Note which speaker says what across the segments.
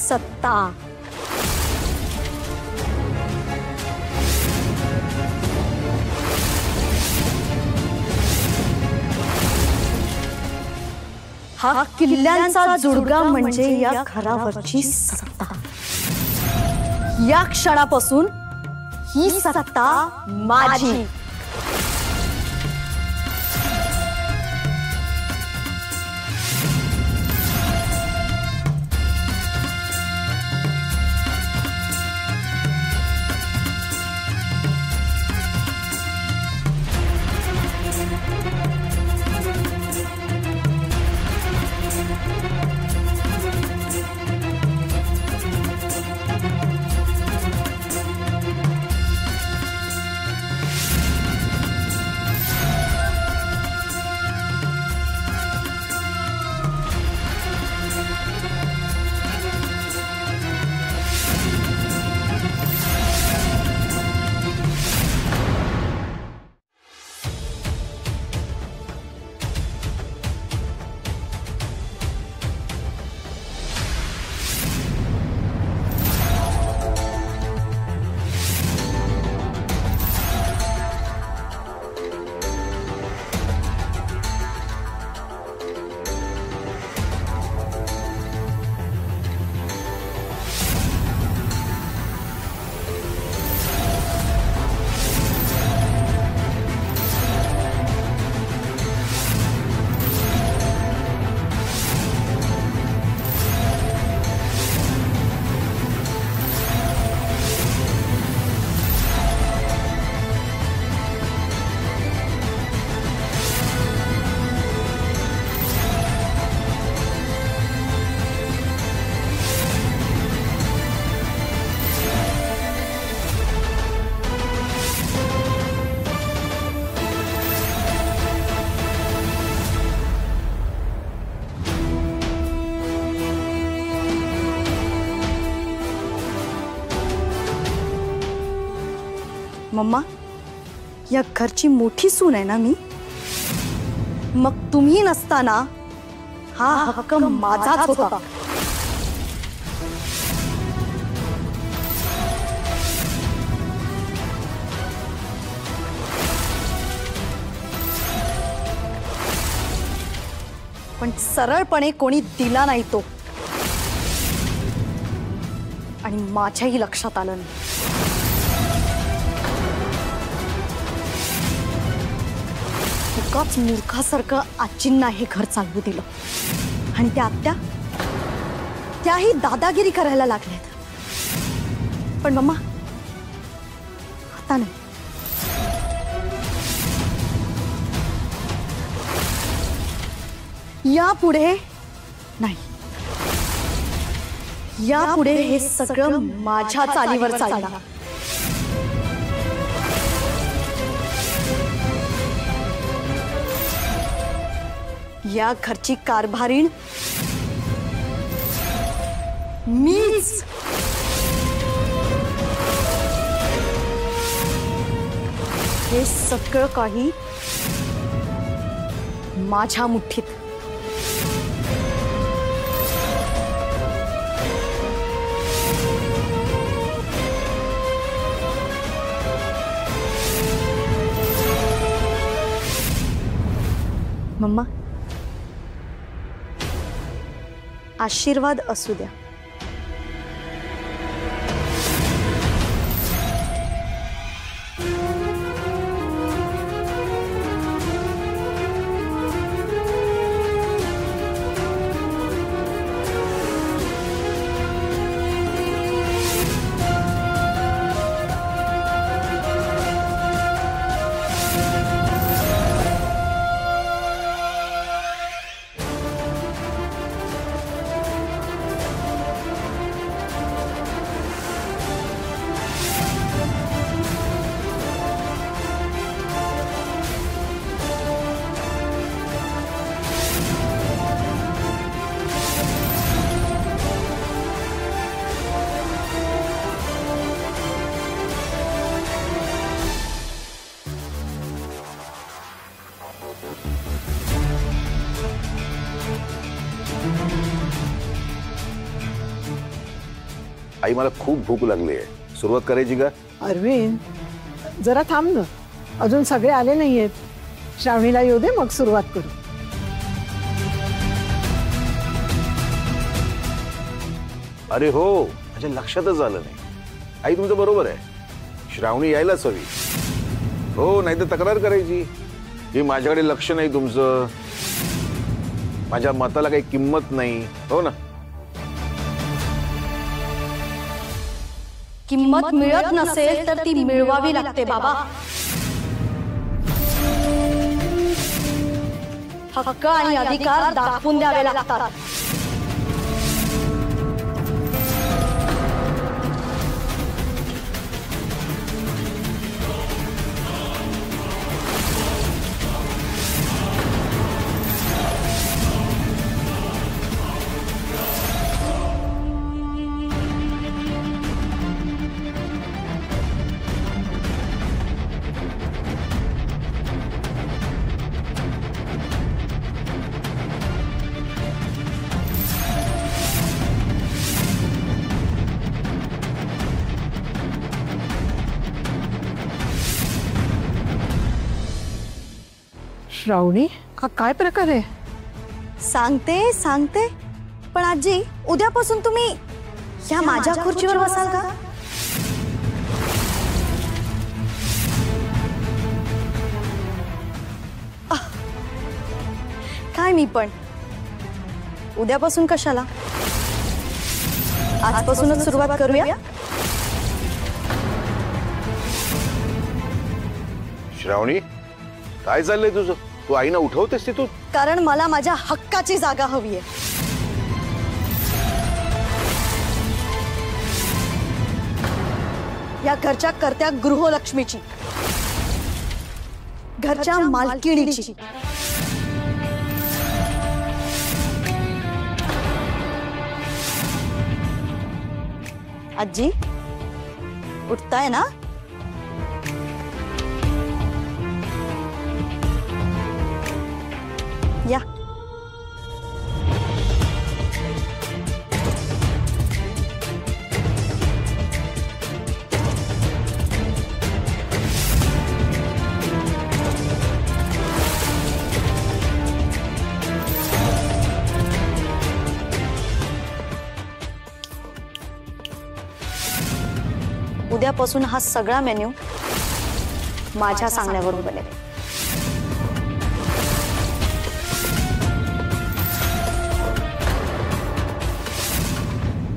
Speaker 1: सत्ता। हा किल्ल्यांचा जुडगा म्हणजे या घरावरची सत्ता। या क्षणापासून ही सत्ता माझी। मम्मा, या घरची मोठी सून आहे ना मी, मग तुम्ही नसताना हा हक्क माझाच होता। पण सरळपणे कोणी दिला नाही तो, आणि माझ्याही लक्षात आलं नाही। एकाच मूर्खासारखं आजींना हे घर चालवू दिलं, आणि त्या आत्या त्याही दादागिरी करायला लागल्यात। पण मम्मा, आता नाही। यापुढे नाही, यापुढे हे सगळं माझ्या चालीवर चालणार। या घरची कारभारीण मीच। हे सगळं काही माझ्या मुठीत। मम्मा, आशीर्वाद असू द्या।
Speaker 2: आई मला खूप भूक लागली आहे, सुरुवात करायची का?
Speaker 3: अरविंद जरा थांब ना, अजून सगळे आले नाहीयेत. श्रावणीला येऊ दे, मग सुरुवात करू.
Speaker 2: अरे हो, माझ्या लक्षातच आलं नाही. आई तुमचं बरोबर आहे, श्रावणी यायलाच हवी. हो, नाही तर तक्रार करायची की माझ्याकडे लक्ष नाही तुमचं, माझ्या मताला काही किंमत नाही. हो ना?
Speaker 1: किंमत मिळत नसेल तर ती मिळवावी लागते बाबा. हक्क आणि अधिकार दाखवून द्यावे लागतात.
Speaker 3: श्रावणी, हा काय प्रकार आहे?
Speaker 1: सांगते सांगते, पण आजी उद्यापासून तुम्ही ह्या माझ्या खुर्चीवर बसाल का? काय मी पण उद्यापासून कशाला, आजपासूनच सुरुवात करूया.
Speaker 2: श्रावणी, काय चाललंय तुझं? तू आईना उठवतेस तिथून?
Speaker 1: कारण मला माझ्या हक्काची जागा हवी आहे. या घरच्या कर्त्या गृहलक्ष्मीची, घरच्या मालकिणीची. आजी उठताय ना? या. उद्यापासून हा सगळा मेन्यू माझ्या सांगण्यावरून बनेल.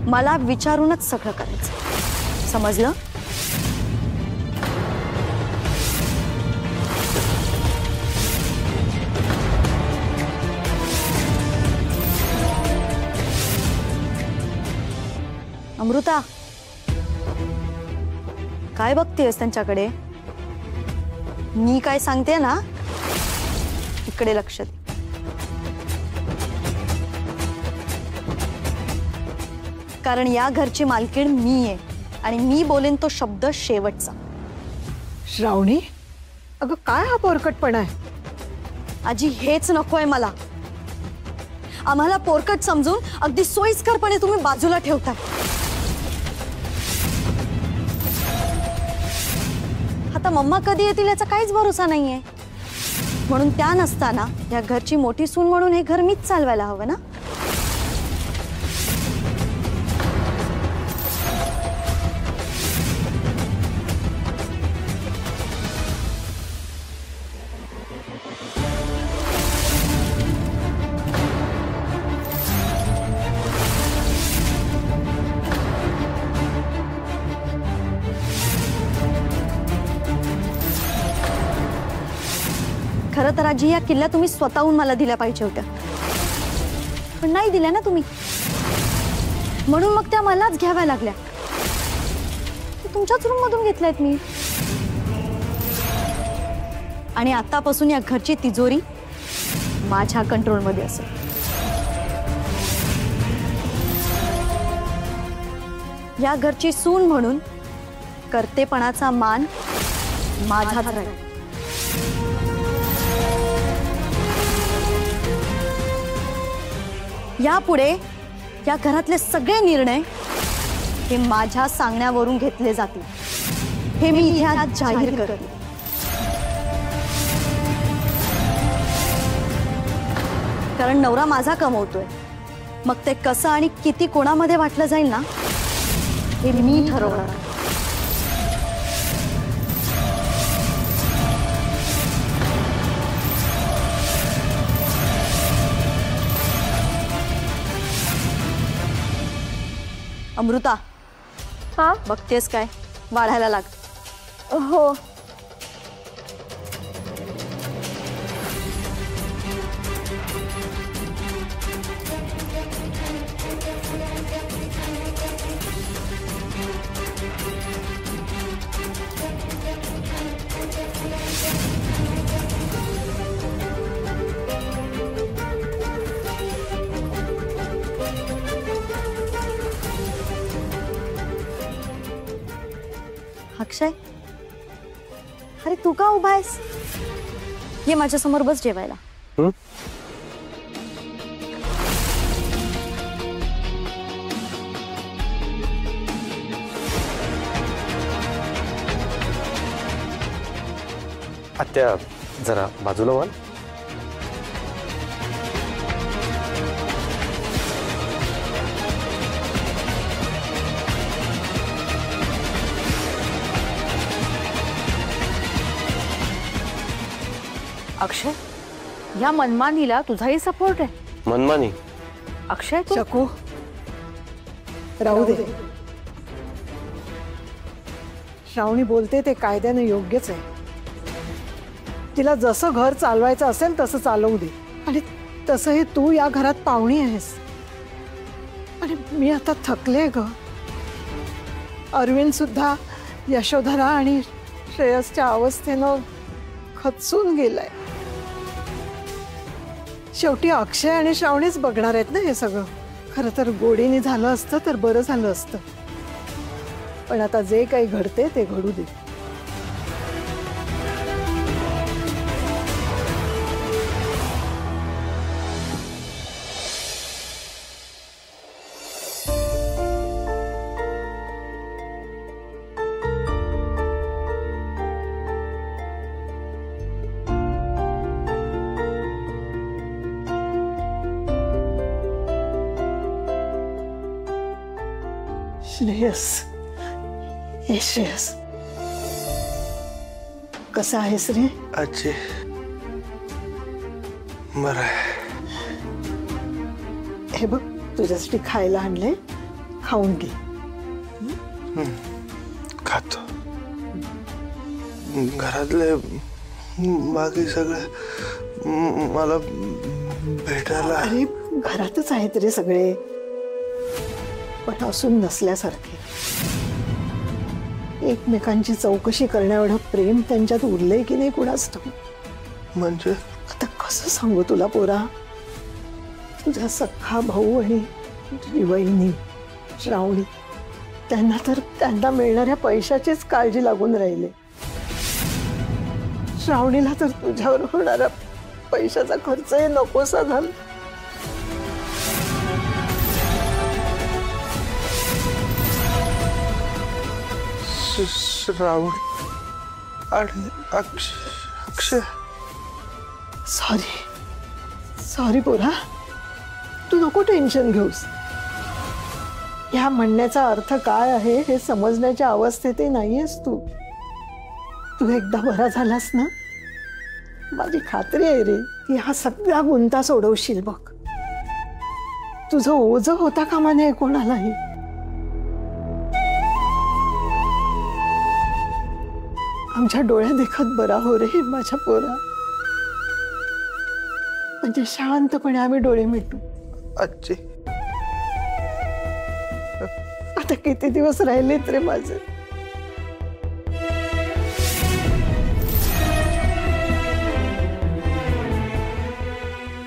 Speaker 1: मला विचारूनच सगळं करायचं, समजलं? अमृता, काय बघतेस त्यांच्याकडे? मी काय सांगते ना, इकडे लक्ष दे. कारण या घरची मालकीण मी आहे आणि मी बोलेन तो शब्द शेवटचा.
Speaker 3: श्रावणी, अगं काय हा पोरकटपणा आहे?
Speaker 1: आजी हेच नकोय मला. आम्हाला पोरकट समजून अगदी सोयीस्करपणे तुम्ही बाजूला ठेवताय. आता मम्मा कधी येतील याचा काहीच भरोसा नाहीये. म्हणून त्या नसताना या घरची मोठी सून म्हणून हे घर मीच चालवायला हवं ना. खरं तर आजी या किल्ल्या तुम्ही स्वतःहून मला दिल्या पाहिजे होत्या, पण नाही दिल्या ना तुम्ही. म्हणून मग त्या मलाच घ्याव्या लागल्या. तुमच्याच रूम मधून घेतल्यात मी. आणि आतापासून या घरची तिजोरी माझ्या कंट्रोलमध्ये असेल. या घरची सून म्हणून कर्तेपणाचा मान माझाच राहील. यापुढे या घरातले सगळे निर्णय हे माझ्या सांगण्यावरून घेतले जातील हे मी इथे आज जाहीर करते। कारण नवरा माझा कमवतोय, मग ते कसं आणि किती कोणामध्ये वाटलं जाईल ना हे मी ठरवणार। अमृता,
Speaker 4: हा
Speaker 1: बघतेस काय? वाढायला लाग।
Speaker 4: हो
Speaker 1: अक्षय, अरे तू का उभा आहेस? ये माझ्या समोर बस जेवायला।
Speaker 5: आत्या जरा बाजूला व्हाल?
Speaker 4: अक्षय, या मनमानीला तुझाही सपोर्ट आहे?
Speaker 5: मनमानी?
Speaker 4: अक्षय तू
Speaker 3: शकू राहू दे। श्रावणी बोलते ते कायद्याने योग्यच आहे। तिला जसं घर चालवायचं असेल तसं चालवू दे। आणि तसंही तू या घरात पाहुणी आहेस। आणि मी आता थकले ग। अरविंद सुद्धा यशोधरा आणि श्रेयसच्या अवस्थेनं खचून गेलाय। शेवटी अक्षय आणि श्रावणीच बघणार आहेत ना हे सगळं। खरं तर गोडीने झालं असतं तर बरं झालं असतं, पण आता जे काही घडते ते घडू दे। श्रेयस, हे श्रेयस, कसा आहेस रे?
Speaker 5: आजी बरं आहे।
Speaker 3: हे बघ तुझ्यासाठी खायला आणले, खाऊन घे।
Speaker 5: खातो। घरातले बाकी सगळे मला भेटायला।
Speaker 3: अरे घरातच आहेत रे सगळे, पण असून नसल्यासारखे। एकमेकांची चौकशी करण्याएवढं प्रेम त्यांच्यात उरलंय की नाही कुणास ठाऊक।
Speaker 5: म्हणजे
Speaker 3: आता कसं सांगू तुला पोरा? तुझा सख्खा भाऊ आणि तुझी वहिनी श्रावणी, त्यांना तर त्यांना मिळणाऱ्या पैशाचीच काळजी लागून राहिली। श्रावणीला तर तुझ्यावर होणारा पैशाचा खर्चही नकोसा झाला।
Speaker 5: श्रावणी आणि अक्षय,
Speaker 3: सॉरी पोरा, तू नको टेन्शन घेऊस। या म्हणण्याचा अर्थ काय आहे हे समजण्याच्या अवस्थेतही नाहीयेस तू। तू एकदा बरा झालास ना, माझी खात्री आहे रे की हा सगळा गुंता सोडवशील बघ। तुझं ओझं होता कामा नये कोणालाही। आमच्या डोळ्या देखत बरा हो रे माझ्या पोरा, म्हणजे शांतपणे आम्ही डोळे मिटू।
Speaker 5: आजी
Speaker 3: आता किती दिवस राहिलेत रे माझे?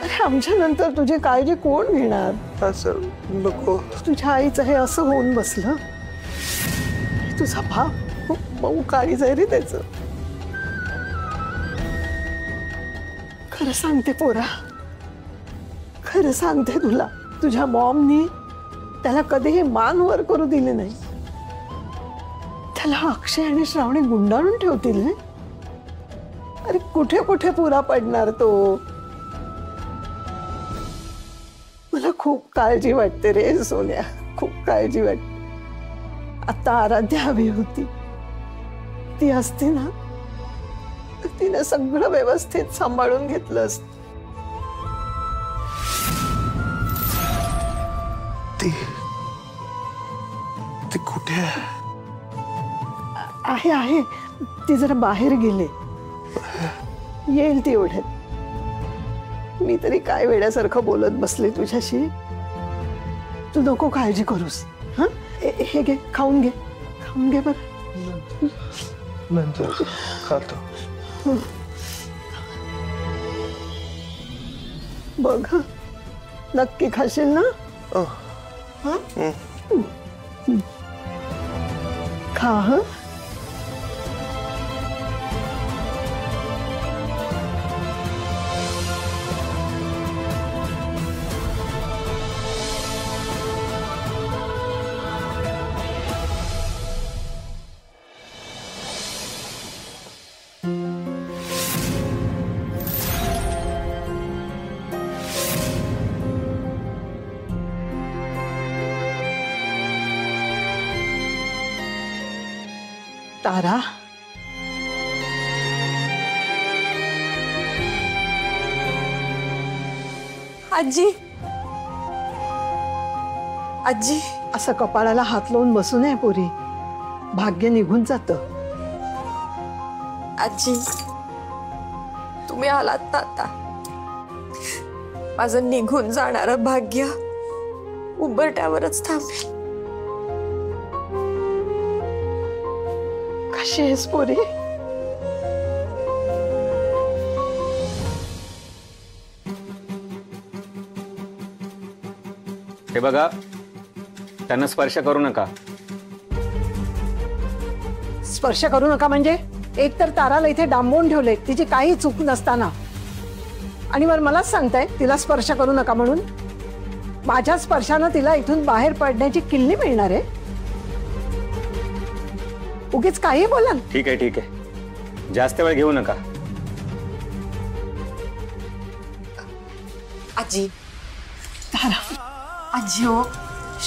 Speaker 3: अरे आमच्या नंतर तुझी काळजी कोण घेणार?
Speaker 5: असं नको।
Speaker 3: तुझ्या आईचं हे असं होऊन बसलं। तुझा भाव मऊ काळीज आहे रे त्याचं। खरं सांगते पोरा, खरं सांगते तुला, तुझ्या मॉमनी त्याला कधीही मान वर करू दिले नाही। त्याला अक्षय आणि श्रावणी गुंडाळून ठेवतील ना? अरे कुठे कुठे पुरा पडणार तो? मला खूप काळजी वाटते रे सोन्या, खूप काळजी वाटते. आता आराध्या हवी होती, ती असते ना तर तिने सगळं व्यवस्थित सांभाळून घेतलं असतं.
Speaker 5: ती ती कुठे आहे?
Speaker 3: आहे आहे, ती जरा बाहेर गेले, येईल ती एवढ्यात. मी तरी काय वेड्यासारखं बोलत बसले तुझ्याशी. तू नको काळजी करूस. हा, हे घे, खाऊन घे, खाऊन घे बरं.
Speaker 5: नंतर खातो.
Speaker 3: बघ हं, नक्की खाशील ना? हं? खा हं. तारा,
Speaker 1: आजी, आजी,
Speaker 3: असं कपाळाला हात लावून बसू नये पोरी, भाग्य निघून जातं.
Speaker 1: आजी, तुम्ही आलात ना आता, माझं निघून जाणारं भाग्य उंबरठ्यावरच थांबेल.
Speaker 3: कशी आहेस पोरी?
Speaker 6: हे बघा, त्यांना स्पर्श करू नका.
Speaker 3: स्पर्श करू नका म्हणजे? एक तर ताराला इथे डांबवून ठेवले तिची काही चूक नसताना, आणि वर मलाच सांगताय तिला स्पर्श करू नका म्हणून? माझ्या स्पर्शानं तिला इथून बाहेर पडण्याची किल्ली मिळणार आहे? उगीच काही बोला.
Speaker 6: ठीक आहे, ठीक आहे, जास्त वेळ घेऊ नका.
Speaker 1: आजी, आजी हो,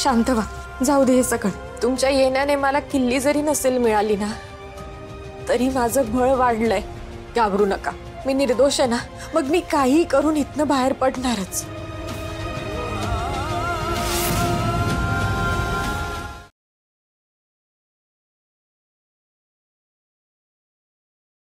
Speaker 1: शांत व्हा, जाऊ दे हे सगळं. तुमच्या येण्याने मला किल्ली जरी नसेल मिळाली ना, तरी माझं बळ वाढलंय. घाबरू नका, मी निर्दोष आहे ना, मग मी काही करून इथनं बाहेर पडणारच.